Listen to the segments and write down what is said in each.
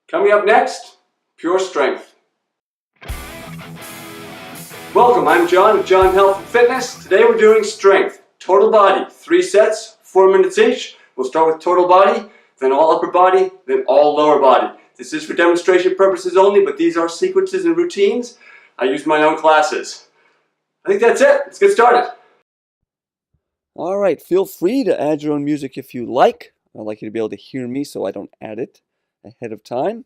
Coming up next, pure strength. Welcome, I'm John of John Health and Fitness. Today we're doing strength, total body, 3 sets, 4 minutes each. We'll start with total body, then all upper body, then all lower body. This is for demonstration purposes only, but these are sequences and routines I use in my own classes. I think that's it. Let's get started. All right, feel free to add your own music if you like. I'd like you to be able to hear me so I don't add it ahead of time.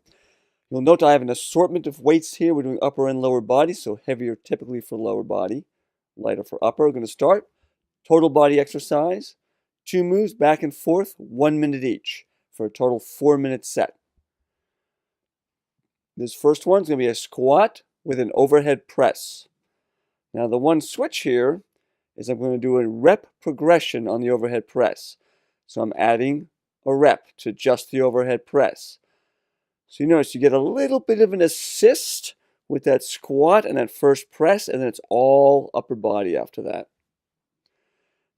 You'll note I have an assortment of weights here. We're doing upper and lower body, so heavier typically for lower body, lighter for upper. We're going to start total body exercise, 2 moves back and forth, 1 minute each for a total 4-minute set. This first one's going to be a squat with an overhead press. Now the one switch here is I'm going to do a rep progression on the overhead press. So I'm adding a rep to just the overhead press. So you notice you get a little bit of an assist with that squat and that first press, and then it's all upper body after that.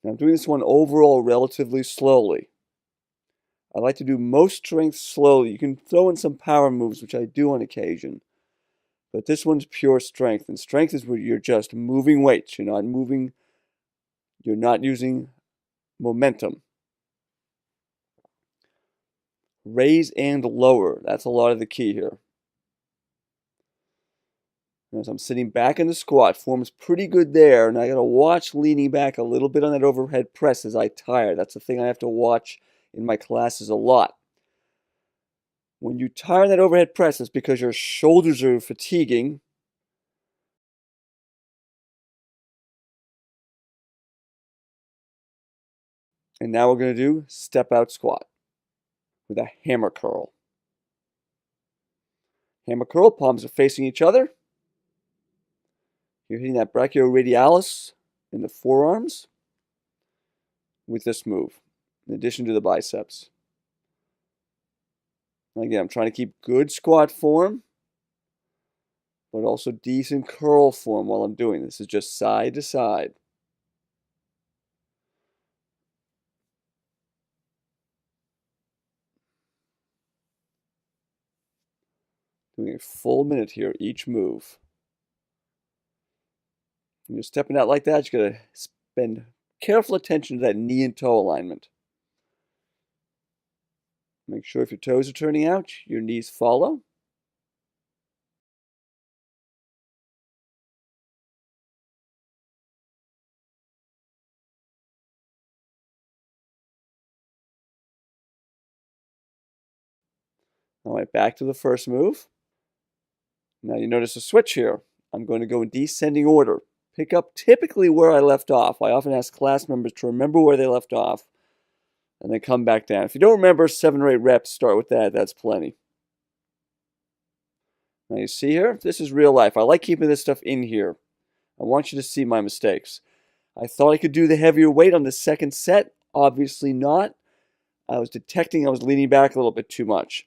Now I'm doing this one overall relatively slowly. I like to do most strength slowly. You can throw in some power moves, which I do on occasion. But this one's pure strength. And strength is where you're just moving weights. You're not using momentum. Raise and lower. That's a lot of the key here. As I'm sitting back in the squat, form's pretty good there, and I got to watch leaning back a little bit on that overhead press as I tire. That's the thing I have to watch in my classes a lot. When you tire that overhead press, it's because your shoulders are fatiguing. And now we're going to do step out squat with a hammer curl. Hammer curl, palms are facing each other. You're hitting that brachioradialis in the forearms with this move, in addition to the biceps. Again, I'm trying to keep good squat form, but also decent curl form while I'm doing this. This is just side to side. Doing a full minute here, each move. When you're stepping out like that, you got to spend careful attention to that knee and toe alignment. Make sure if your toes are turning out, your knees follow. All right, back to the first move. Now you notice a switch here. I'm going to go in descending order. Pick up typically where I left off. I often ask class members to remember where they left off and then come back down. If you don't remember 7 or 8 reps, start with that. That's plenty. Now you see here, this is real life. I like keeping this stuff in here. I want you to see my mistakes. I thought I could do the heavier weight on the second set. Obviously not. I was detecting I was leaning back a little bit too much.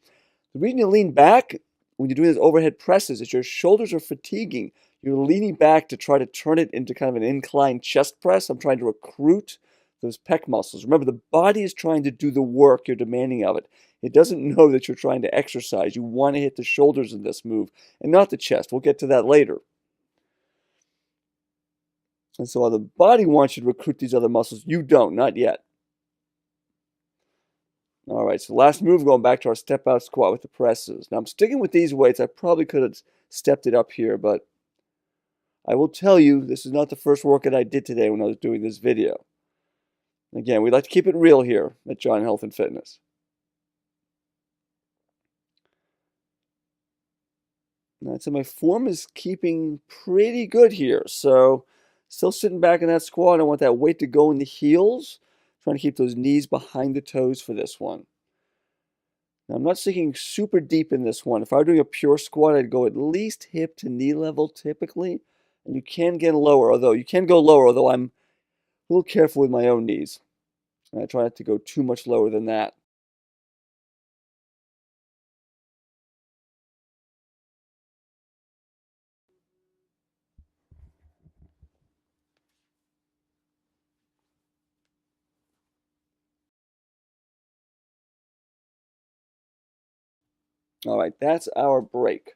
The reason you lean back when you're doing those overhead presses is your shoulders are fatiguing. You're leaning back to try to turn it into kind of an inclined chest press. I'm trying to recruit those pec muscles. Remember, the body is trying to do the work you're demanding of it. It doesn't know that you're trying to exercise. You want to hit the shoulders in this move and not the chest. We'll get to that later. And so while the body wants you to recruit these other muscles, you don't, not yet. All right, so last move, going back to our step out squat with the presses. Now I'm sticking with these weights. I probably could have stepped it up here, but I will tell you, this is not the first workout I did today when I was doing this video. Again, we like to keep it real here at John Health and Fitness. Now, so my form is keeping pretty good here. So still sitting back in that squat. I want that weight to go in the heels. Trying to keep those knees behind the toes for this one. Now, I'm not sinking super deep in this one. If I were doing a pure squat, I'd go at least hip to knee level typically. And you can get lower, although I'm a little careful with my own knees. And I try not to go too much lower than that. All right, that's our break.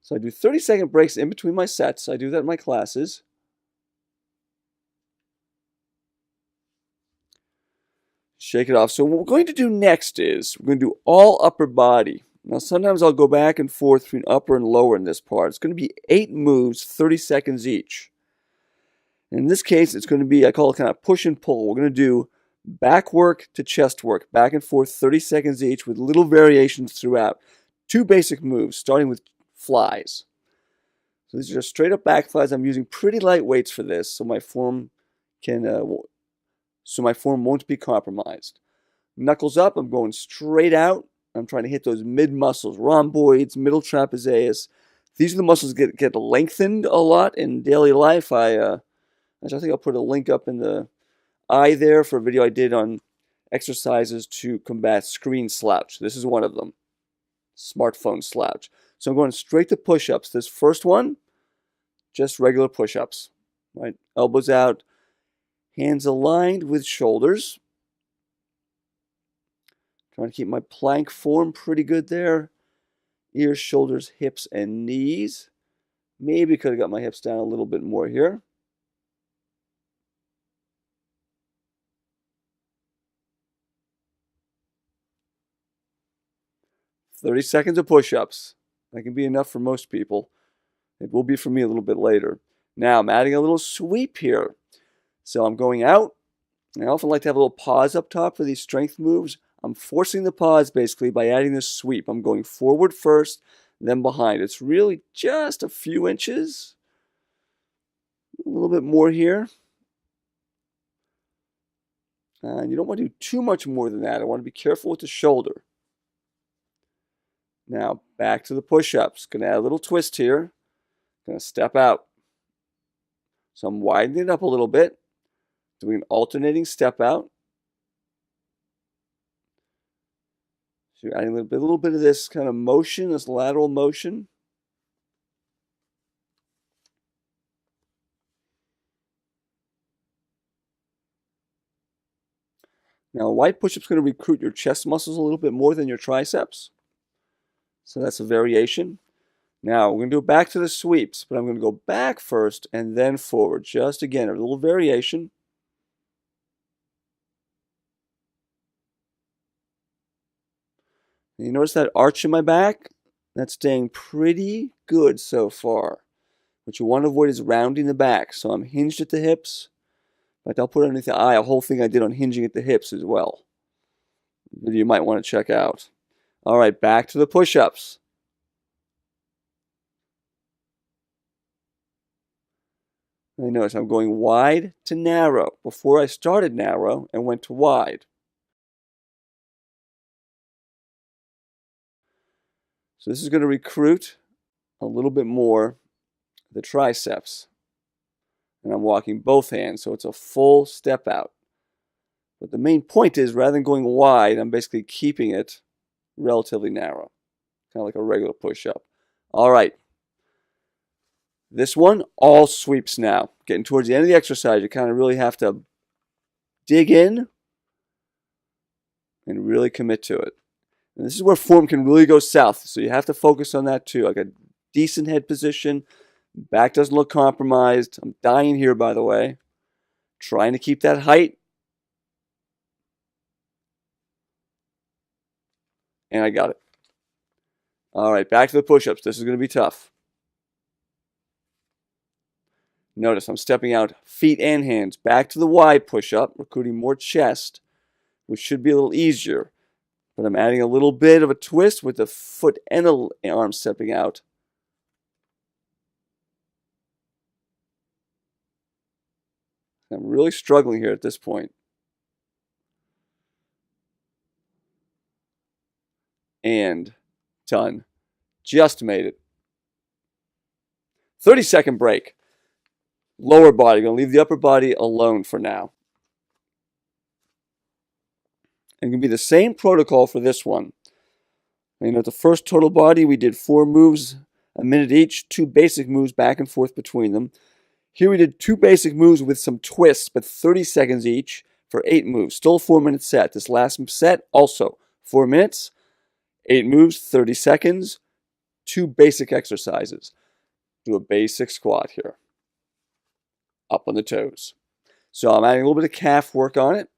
So I do 30-second breaks in between my sets. I do that in my classes. Shake it off. So what we're going to do next is we're going to do all upper body. Now sometimes I'll go back and forth between upper and lower in this part. It's going to be 8 moves, 30 seconds each. In this case, it's going to be, I call it kind of push and pull. We're going to do back work to chest work, back and forth, 30 seconds each with little variations throughout. 2 basic moves, starting with flies. So these are just straight up back flies. I'm using pretty light weights for this, so my form won't be compromised. Knuckles up, I'm going straight out. I'm trying to hit those mid muscles, rhomboids, middle trapezius. These are the muscles that get lengthened a lot in daily life. I think I'll put a link up in the eye there for a video I did on exercises to combat screen slouch. This is one of them, smartphone slouch. So I'm going straight to push-ups. This first one, just regular push-ups, right? Elbows out, hands aligned with shoulders. Trying to keep my plank form pretty good there. Ears, shoulders, hips, and knees. Maybe could have got my hips down a little bit more here. "30 seconds of push-ups. That can be enough for most people. It will be for me a little bit later. Now I'm adding a little sweep here. So I'm going out. I often like to have a little pause up top for these strength moves. I'm forcing the pause basically by adding this sweep. I'm going forward first, then behind. It's really just a few inches. A little bit more here. And you don't want to do too much more than that. I want to be careful with the shoulder. Now back to the push-ups. Going to add a little twist here. Going to step out. So I'm widening it up a little bit. Doing an alternating step out. So you're adding a little bit of this kind of motion, this lateral motion. Now a wide push-up is going to recruit your chest muscles a little bit more than your triceps. So that's a variation. Now we're going to do it back to the sweeps, but I'm going to go back first and then forward. Just again, a little variation. And you notice that arch in my back? That's staying pretty good so far. What you want to avoid is rounding the back. So I'm hinged at the hips. In fact, I'll put underneath the eye a whole thing I did on hinging at the hips as well. That you might want to check out. All right, back to the push-ups. And notice I'm going wide to narrow. Before I started narrow and went to wide. So this is going to recruit a little bit more the triceps. And I'm walking both hands, so it's a full step out. But the main point is, rather than going wide, I'm basically keeping it relatively narrow. Kind of like a regular push-up. All right. This one, all sweeps now. Getting towards the end of the exercise, you kind of really have to dig in and really commit to it. And this is where form can really go south, so you have to focus on that too. Like a decent head position, back doesn't look compromised. I'm dying here, by the way. Trying to keep that height. And I got it. All right, back to the push-ups. This is going to be tough. Notice I'm stepping out feet and hands. Back to the wide push-up, recruiting more chest, which should be a little easier. But I'm adding a little bit of a twist with the foot and the arm stepping out. I'm really struggling here at this point. And done. Just made it. 30-second break. Lower body. Going to leave the upper body alone for now. And it can be the same protocol for this one. You know, the first total body, we did 4 moves a minute each, 2 basic moves back and forth between them. Here we did 2 basic moves with some twists, but 30 seconds each for 8 moves. Still a 4-minute set. This last set, also 4 minutes. 8 moves, 30 seconds, 2 basic exercises. Do a basic squat here. Up on the toes. So I'm adding a little bit of calf work on it.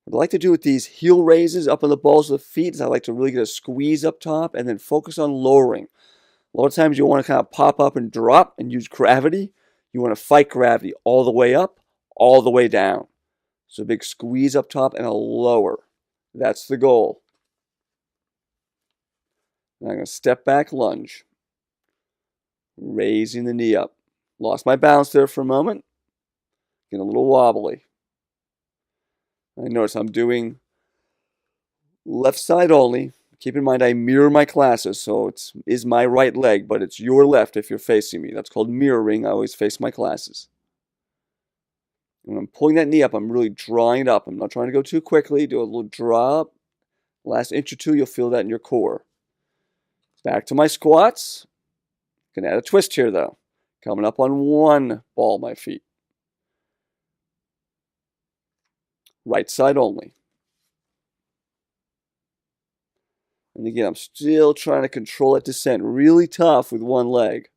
What I like to do with these heel raises up on the balls of the feet is I like to really get a squeeze up top and then focus on lowering. A lot of times you want to kind of pop up and drop and use gravity. You want to fight gravity all the way up, all the way down. So a big squeeze up top and a lower. That's the goal. Now I'm going to step back lunge. Raising the knee up. Lost my balance there for a moment. Getting a little wobbly. I notice I'm doing left side only. Keep in mind I mirror my classes, so it is my right leg, but it's your left if you're facing me. That's called mirroring. I always face my classes. When I'm pulling that knee up, I'm really drawing it up. I'm not trying to go too quickly. Do a little draw up. Last inch or two, you'll feel that in your core. Back to my squats. Gonna add a twist here though. Coming up on one ball of my feet. Right side only. And again, I'm still trying to control that descent. Really tough with one leg.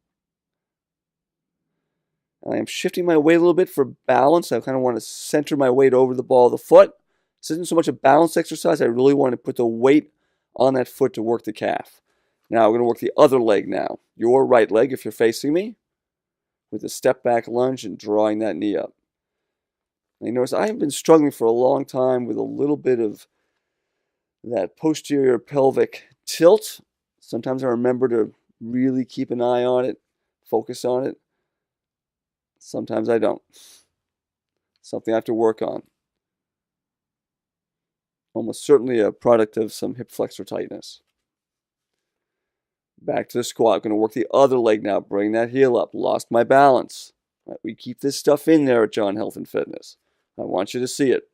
And I am shifting my weight a little bit for balance. I kind of want to center my weight over the ball of the foot. This isn't so much a balance exercise. I really want to put the weight on that foot to work the calf. Now we're going to work the other leg now. Your right leg if you're facing me. With a step back lunge and drawing that knee up. And you notice I have been struggling for a long time with a little bit of that posterior pelvic tilt. Sometimes I remember to really keep an eye on it, focus on it. Sometimes I don't. Something I have to work on. Almost certainly a product of some hip flexor tightness. Back to the squat. I'm going to work the other leg now. Bring that heel up. Lost my balance. Right, we keep this stuff in there at John Health and Fitness. I want you to see it.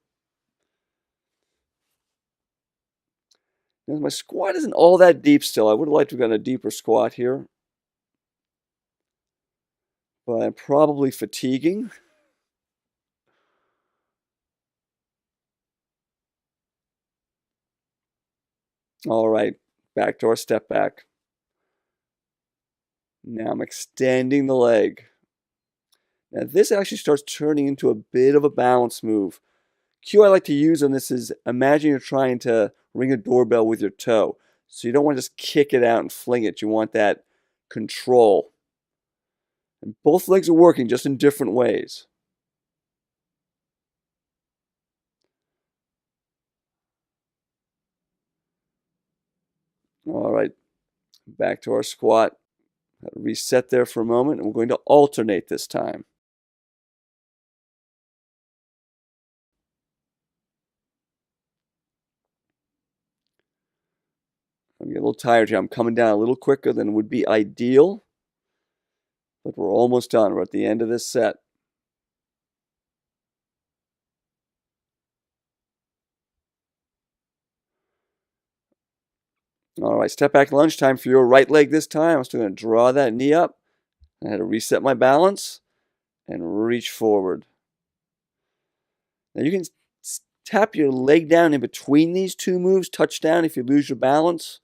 Now, my squat isn't all that deep still. I would have liked to have gotten a deeper squat here. But I'm probably fatiguing. All right, back to our step back. Now I'm extending the leg. Now this actually starts turning into a bit of a balance move. Cue I like to use on this is imagine you're trying to ring a doorbell with your toe. So you don't want to just kick it out and fling it. You want that control. And both legs are working just in different ways. All right, back to our squat. Reset there for a moment, and we're going to alternate this time. I'm getting a little tired here. I'm coming down a little quicker than would be ideal, but we're almost done. We're at the end of this set. All right, step back lunge time for your right leg this time. I'm still going to draw that knee up. I had to reset my balance and reach forward. Now you can tap your leg down in between these two moves, touch down if you lose your balance.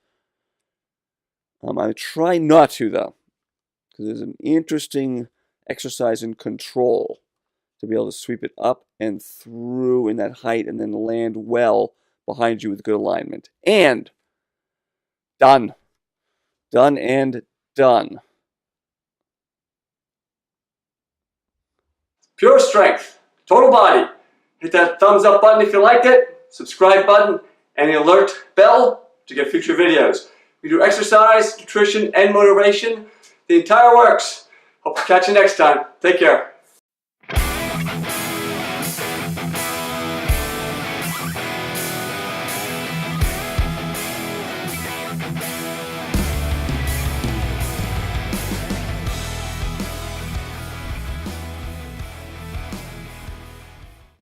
I try not to though, because there's an interesting exercise in control to be able to sweep it up and through in that height and then land well behind you with good alignment. And done. Done and done. Pure strength, total body. Hit that thumbs up button if you liked it, subscribe button, and the alert bell to get future videos. We do exercise, nutrition, and motivation. The entire works. Hope to catch you next time. Take care.